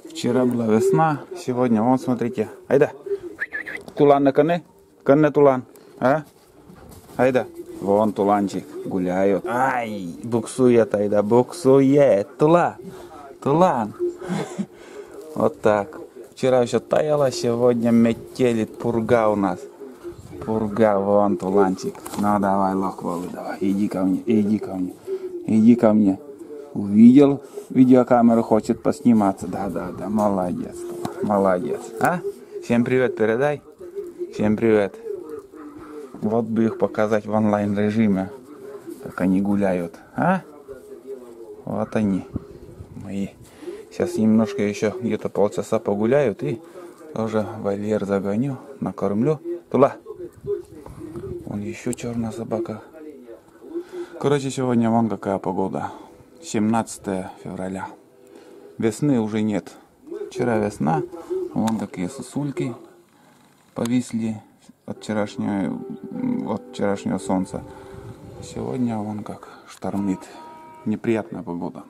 Вчера была весна, сегодня, вон, смотрите. Айда. Тулан на коне? Конне тулан. А? Айда. Вон туланчик гуляют. Ай, буксует, айда, буксует. Тулан. Вот так. Вчера еще таяло, сегодня метелит, пурга у нас. Пурга, вон туланчик. Ну давай, лохволы, давай, иди ко мне, иди ко мне, иди ко мне. Увидел, видеокамеру хочет посниматься. Да, молодец, молодец. А? Всем привет передай. Всем привет. Вот бы их показать в онлайн режиме, как они гуляют. А? Вот они, мои. Сейчас немножко еще где-то полчаса погуляют и тоже вольер загоню, накормлю. Тула. Вон еще черная собака. Короче, сегодня вон какая погода. 17 февраля. Весны уже нет. Вчера весна. Вон какие сосульки повисли от вчерашнего солнца. Сегодня вон как штормит. Неприятная погода.